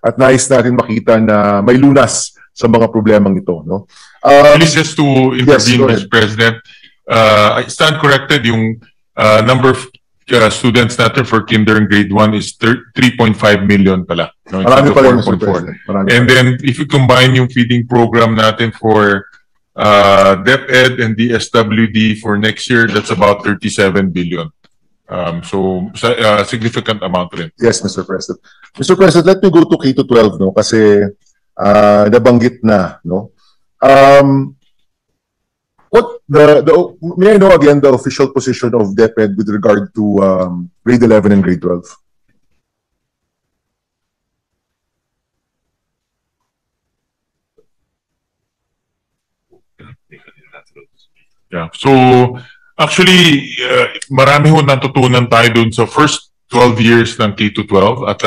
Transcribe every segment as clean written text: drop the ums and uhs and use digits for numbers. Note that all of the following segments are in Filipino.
at nais natin makita na may lunas sa mga problemang ito, no? Please, just to intervene, yes, Mr. President, I stand corrected, yung number of students natin for kinder and grade 1 is 3.5 million pala. No? Marami pala, Mr. President. And then, if you combine yung feeding program natin for DepEd and DSWD for next year, that's about 37 billion. So, significant amount rin. Yes, Mr. President. Mr. President, let me go to K-12, no? Kasi nabanggit na, no? May I know again the official position of DepEd with regard to grade 11 and grade 12? Yeah. So, actually, marami ho natutunan tayo dun sa first 12 years ng K-12 at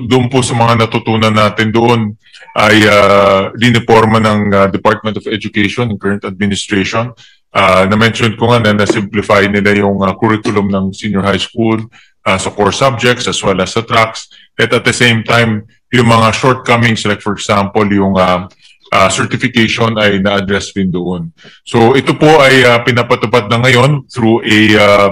doon po sa mga natutunan natin doon ay diniporma ng Department of Education and current administration. Na-mention ko nga na na-simplify nila yung curriculum ng senior high school sa core subjects as well as sa tracks. At the same time, yung mga shortcomings like for example yung certification ay na-address rin doon. So ito po ay pinapatupad na ngayon through a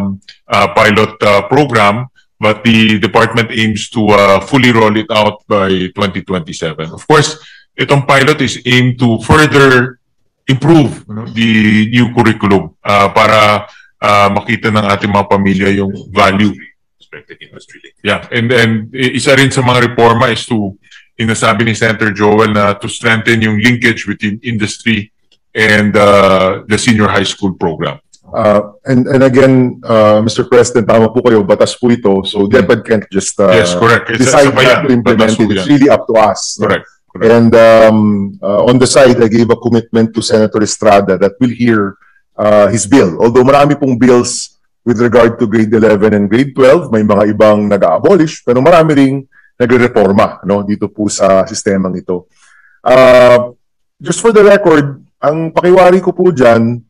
pilot program, but the department aims to fully roll it out by 2027. Of course, itong pilot is aimed to further improve the new curriculum para makita ng ating mga pamilya yung value. Yeah, and isa rin sa mga reforma is to inasabi ni Senator Joel na to strengthen yung linkage between industry and the senior high school program. And again, Mr. President, tama po kayo, batas po ito. So DepEd can't just yes, correct. decide not to implement it. It's really up to us. Correct. Correct. And on the side, I gave a commitment to Senator Estrada that we'll hear his bill. Although marami pong bills with regard to grade 11 and grade 12, may mga ibang nag-abolish, pero marami ring nagre-reforma, no, dito po sa sistemang ito. Just for the record, ang pakiwari ko po dyan,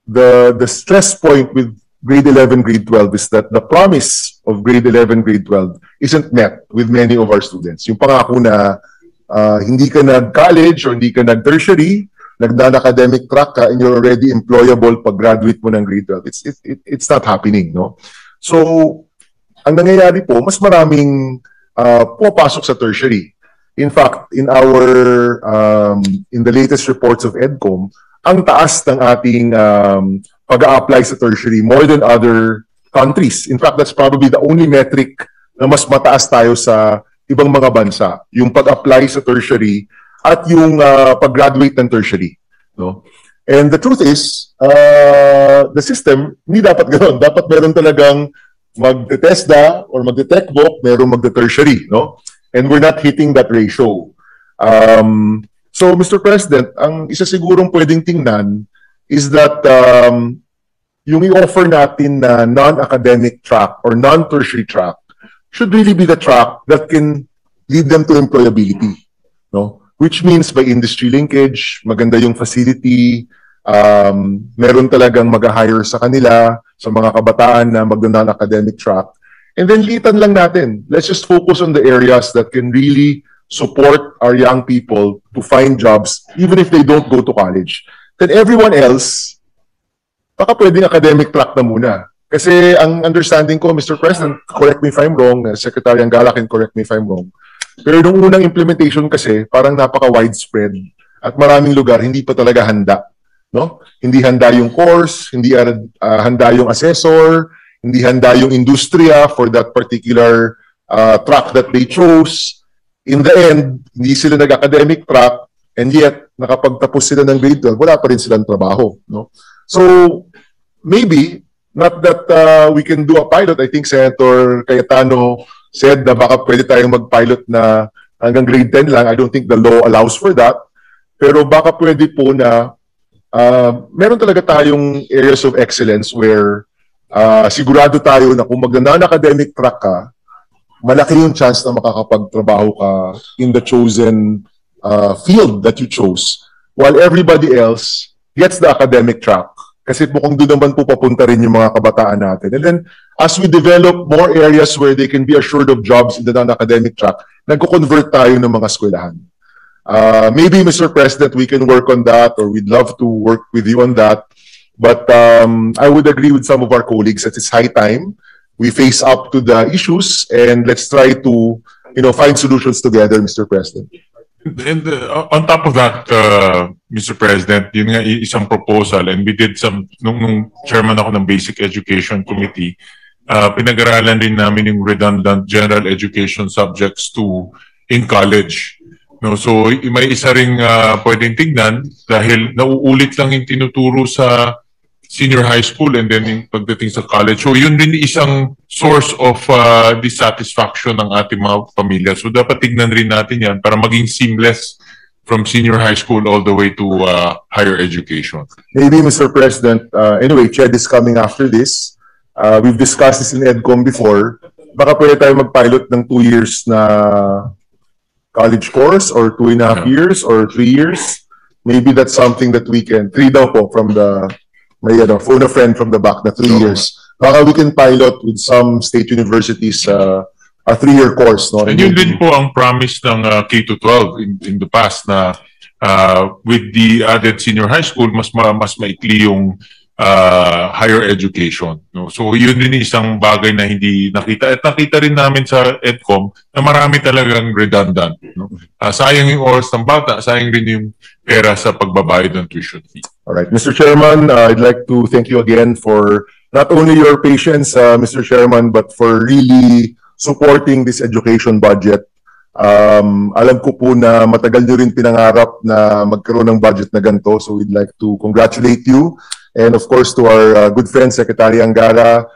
the stress point with grade 11, grade 12 is that the promise of grade 11, grade 12 isn't met with many of our students. Yung pangako na hindi ka nag-college or hindi ka nag-tertiary, nagdan-academic track ka and you're already employable pag graduate mo ng grade 12. It's not happening, no? So, ang nangyayari po, mas maraming pumapasok sa tertiary. In fact, in the latest reports of EDCOM, ang taas ng ating pag-a-apply sa tertiary more than other countries. In fact, that's probably the only metric na mas mataas tayo sa ibang mga bansa, yung pag-apply sa tertiary at yung pag-graduate ng tertiary, no? And the truth is, the system hindi dapat ganoon. Dapat meron talagang magte-TESDA or magte-TECVOC, merong magte-tertiary, no? And we're not hitting that ratio. So, Mr. President, ang isa sigurong pwedeng tingnan is that yung i-offer natin na non-academic track or non-tertiary track should really be the track that can lead them to employability, no? Which means by industry linkage, maganda yung facility, meron talagang mag-hire sa kanila, sa mga kabataan na magda-non-academic track. And then litan lang natin. Let's just focus on the areas that can really support our young people to find jobs even if they don't go to college. Then everyone else, baka pwedeng academic track na muna. Kasi ang understanding ko, Mr. President, correct me if I'm wrong, Secretary Angala can correct me if I'm wrong, pero nung unang implementation kasi, parang napaka-widespread at maraming lugar hindi pa talaga handa, no? Hindi handa yung course, hindi handa yung assessor, hindi handa yung industriya for that particular track that they chose. In the end, hindi sila nag-academic track and yet nakapagtapos sila ng grade 12, wala pa rin silang trabaho, no? So, maybe, not that we can do a pilot. I think Senator Cayetano said na baka pwede tayong mag-pilot na hanggang grade 10 lang. I don't think the law allows for that. Pero baka pwede po na meron talaga tayong areas of excellence where sigurado tayo na kung magna-non-academic track ka, malaki yung chance na makakapagtrabaho ka in the chosen field that you chose, while everybody else gets the academic track. Kasi mukhang doon naman po papunta rin yung mga kabataan natin. And then, as we develop more areas where they can be assured of jobs in the non-academic track, nagko-convert tayo ng mga eskwelahan. Maybe, Mr. President, we can work on that, or we'd love to work with you on that. But I would agree with some of our colleagues that it's high time we face up to the issues, and let's try to, find solutions together, Mr. President. And on top of that, Mr. President, yun nga isang proposal, and we did some, nung chairman ako ng Basic Education Committee, pinag-aralan din namin yung redundant general education subjects in college. No, so may isa ring pwedeng tignan dahil nauulit lang yung tinuturo sa senior high school and then yung pagdating sa college. So yun din isang source of dissatisfaction ng ating mga pamilya. So dapat tignan rin natin yan para maging seamless from senior high school all the way to higher education. Maybe, Mr. President, anyway, CHED is coming after this. We've discussed this in EDCOM before. Baka pwede tayo mag-pilot ng 2 years na college course, or 2.5 years, or 3 years. Maybe that's something that we can, 3 daw po from the, may phone a friend from the back na 3 years. Baka we can pilot with some state universities a 3-year course. No? And yun din po ang promise ng K-12 in the past na with the added senior high school, mas maikli yung higher education. No? So yun din isang bagay na hindi nakita. At nakita rin namin sa EDCOM na marami talagang redundant. No? Sayang yung oras ng bata, sayang rin yung pera sa pagbabayad ng tuition fee. Alright, Mr. Chairman, I'd like to thank you again for not only your patience, Mr. Chairman, but for really supporting this education budget. Alam ko po na matagal nyo rin pinangarap na magkaroon ng budget na ganito, so we'd like to congratulate you. And of course, to our good friend, Secretary Angara,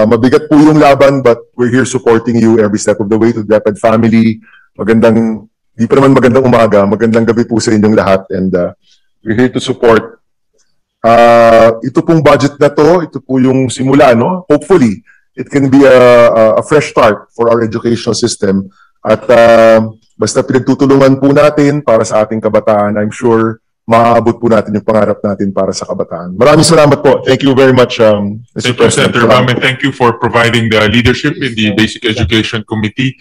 mabigat po yung laban, but we're here supporting you every step of the way. To the DepEd family, di pa naman magandang umaga, magandang gabi po sa inyong lahat. And we're here to support. Ito pong budget na to, ito po yung simula, no? Hopefully, it can be a fresh start for our educational system. At basta pinagtutulungan po natin para sa ating kabataan, I'm sure maaabot po natin yung pangarap natin para sa kabataan. Maraming salamat po. Thank you very much, Mr. President. Senator Bamen, thank you for providing the leadership in the Basic Education Committee.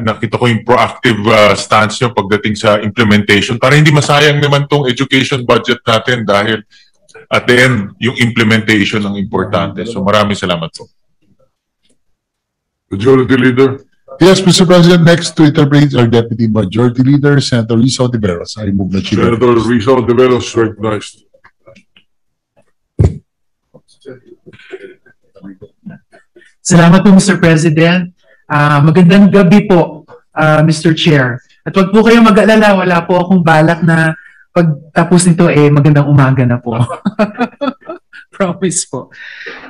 Nakita ko yung proactive stance nyo pagdating sa implementation para hindi masayang naman tong education budget natin dahil at the end, yung implementation ang importante. So maraming salamat po. Majority Leader. Yes, Mr. President, next to interpret our Deputy Majority Leader, Senator Rizzo Tiveros. I move the chief. Senator Rizzo Tiveros, recognized. Salamat po, Mr. President. Magandang gabi po, Mr. Chair. At wag po kayong mag-alala, wala po akong balak na pagtapos nito magandang umaga na po. Promise po.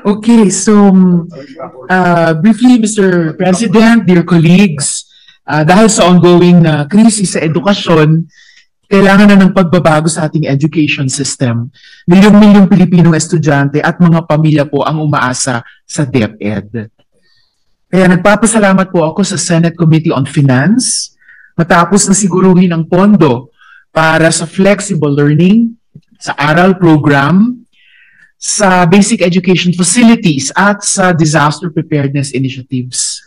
Okay, so briefly, Mr. President, dear colleagues, dahil sa ongoing na krisis sa edukasyon, kailangan na ng pagbabago sa ating education system. Milyong-milyong Pilipinong estudyante at mga pamilya po ang umaasa sa DepEd. Kaya nagpapasalamat po ako sa Senate Committee on Finance matapos na siguruhin ang pondo para sa flexible learning, sa aral program, sa basic education facilities at sa disaster preparedness initiatives.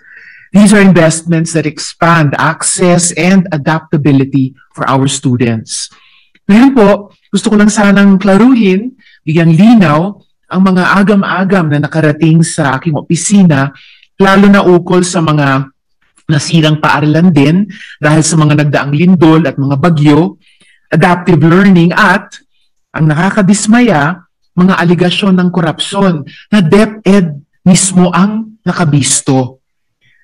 These are investments that expand access and adaptability for our students. Ngayon po, gusto ko lang sanang klaruhin, bigyang linaw, ang mga agam-agam na nakarating sa aking opisina, lalo na ukol sa mga nasirang paaralan din dahil sa mga nagdaang lindol at mga bagyo, adaptive learning at, ang nakakadismaya, mga aligasyon ng korupsyon na DepEd mismo ang nakabisto.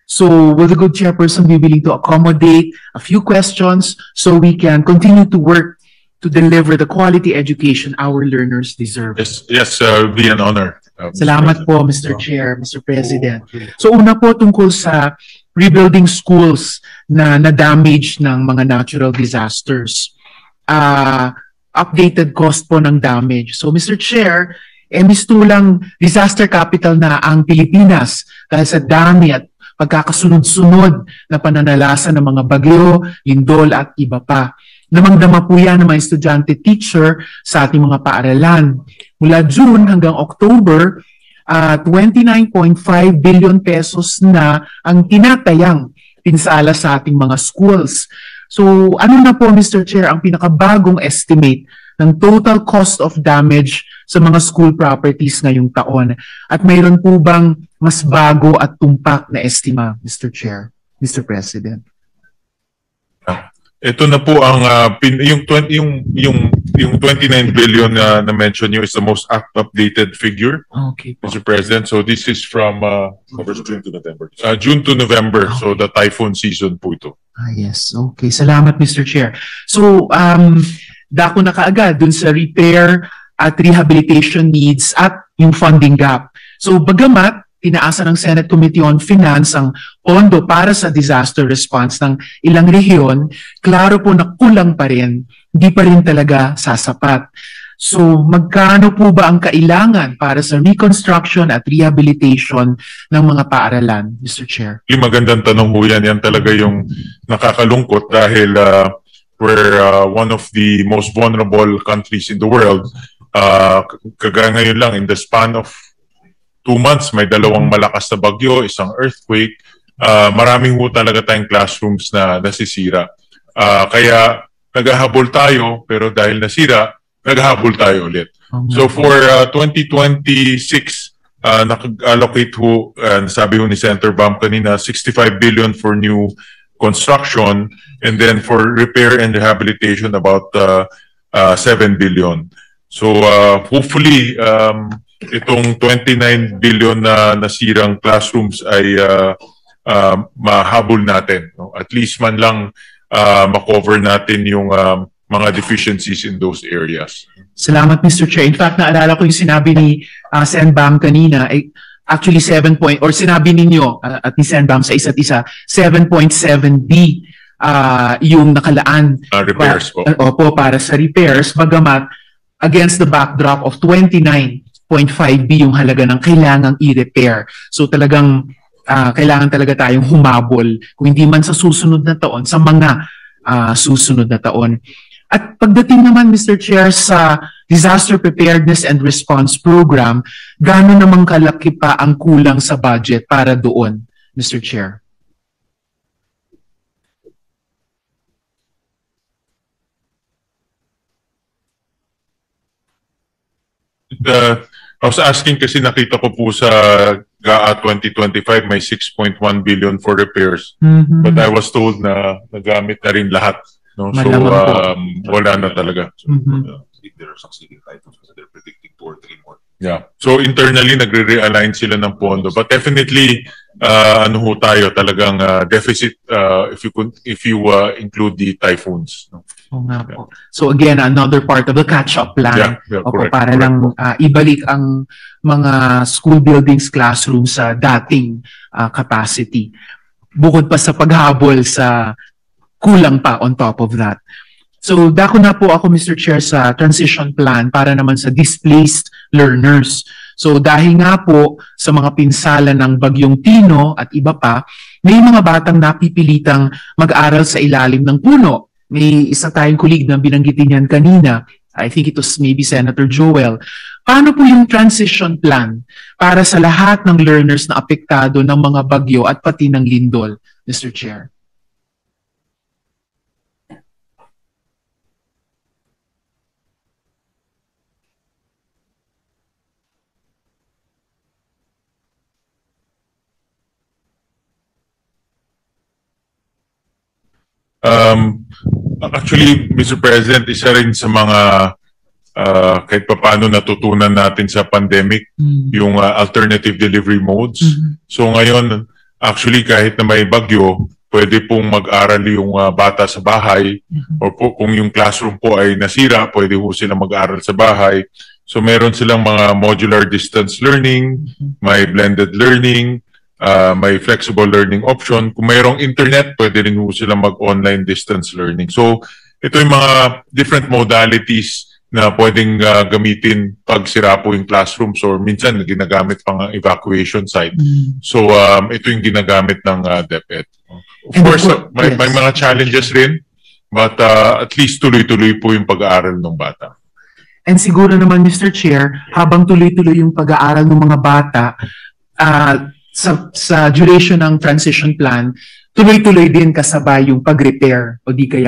So, will the good chairperson be willing to accommodate a few questions so we can continue to work to deliver the quality education our learners deserve? Yes, be an honor. Salamat po, Mr. Chair, Mr. President. So, una po tungkol sa rebuilding schools na na-damage ng mga natural disasters. Updated cost po ng damage. So, Mr. Chair, mistulang disaster capital na ang Pilipinas dahil sa dami at pagkakasunod-sunod na pananalasa ng mga bagyo, lindol at iba pa. Namang-dama po yan ng mga estudyante teacher sa ating mga paaralan. Mula June hanggang October, 29.5 billion pesos na ang tinatayang pinsala sa ating mga schools. So ano na po, Mr. Chair, ang pinakabagong estimate ng total cost of damage sa mga school properties ngayong taon? At mayroon po bang mas bago at tumpak na estima, Mr. Chair, Mr. President? Ito na po ang yung 29 billion na mention niyo is the most updated figure, Okay po. Mr. President. So this is from June to November. June to November. So the typhoon season po ito. Yes. Okay. Salamat, Mr. Chair. So, dako na kaagad dun sa repair at rehabilitation needs at yung funding gap. So, bagamat tinaasa ng Senate Committee on Finance ang pondo para sa disaster response ng ilang rehiyon, klaro po na kulang pa rin, hindi pa rin talaga sasapat. So, magkano po ba ang kailangan para sa reconstruction at rehabilitation ng mga paaralan, Mr. Chair? Magandang tanong po yan. Yan talaga yung nakakalungkot dahil we're one of the most vulnerable countries in the world. Kagaya ngayon lang, in the span of 2 months, may dalawang malakas na bagyo, isang earthquake. Maraming po talaga tayong classrooms na nasisira. Kaya naghahabol tayo, pero dahil nasira, naghahabol tayo ulit. So for 2026, nag-allocate ho, sabi ho ni Senator Bam kanina, 65 billion for new construction, and then for repair and rehabilitation, about 7 billion. So hopefully, itong 29 billion na nasirang classrooms ay mahabol natin. No? At least man lang makover natin yung mga deficiencies in those areas. Salamat, Mr. Chair. In fact, naalala ko yung sinabi ni Sen Bam kanina, actually sinabi ninyo at ni Sen Bam sa isa't isa, 7.7B yung nakalaan Repairs po. Opo, para sa repairs, bagamat against the backdrop of 29.5B yung halaga ng kailangang i-repair. So talagang kailangan talaga tayong humabol, kung hindi man sa susunod na taon, sa mga susunod na taon. At pagdating naman, Mr. Chair, sa Disaster Preparedness and Response Program, gaano namang kalaki pa ang kulang sa budget para doon, Mr. Chair? I was asking kasi nakita ko po sa GAA 2025 may 6.1 billion for repairs. But I was told na nagamit na rin lahat. No? So wala na talaga. If there are succeeding typhoons, they're predicting 2 or 3 more. Yeah. So internally nagre-realign sila ng pondo. But definitely ano ho tayo talagang deficit if you include the typhoons. No? Oo nga po. So again, another part of the catch-up plan. Yeah, Opo, correct, para correct lang ibalik ang mga school buildings, classrooms sa dating capacity. Bukod pa sa paghabol sa kulang pa on top of that. So dako na po ako, Mr. Chair, sa transition plan para naman sa displaced learners. So dahil nga po sa mga pinsala ng Bagyong Tino at iba pa, may mga batang napipilitang mag-aral sa ilalim ng puno. May isa tayong kulig na binanggitin yan kanina. I think it was maybe Senator Joel. Paano po yung transition plan para sa lahat ng learners na apektado ng mga bagyo at pati ng lindol, Mr. Chair? Actually, Mr. President, isa rin sa mga kahit paano natutunan natin sa pandemic, yung alternative delivery modes. So ngayon, actually kahit na may bagyo, pwede pong mag-aral yung bata sa bahay, or po, kung yung classroom po ay nasira, pwede po sila mag-aral sa bahay. So meron silang mga modular distance learning, may blended learning, may flexible learning option. Kung mayroong internet, pwede rin po sila mag-online distance learning. So, ito yung mga different modalities na pwedeng gamitin pag sira po yung classrooms or minsan ginagamit pang evacuation site. So, ito yung ginagamit ng DepEd. Of course, may mga challenges rin, but at least tuloy-tuloy po yung pag-aaral ng bata. And siguro naman, Mr. Chair, habang tuloy-tuloy yung pag-aaral ng mga bata, sa duration ng transition plan, tuloy-tuloy din kasabay yung pag-repair o di kaya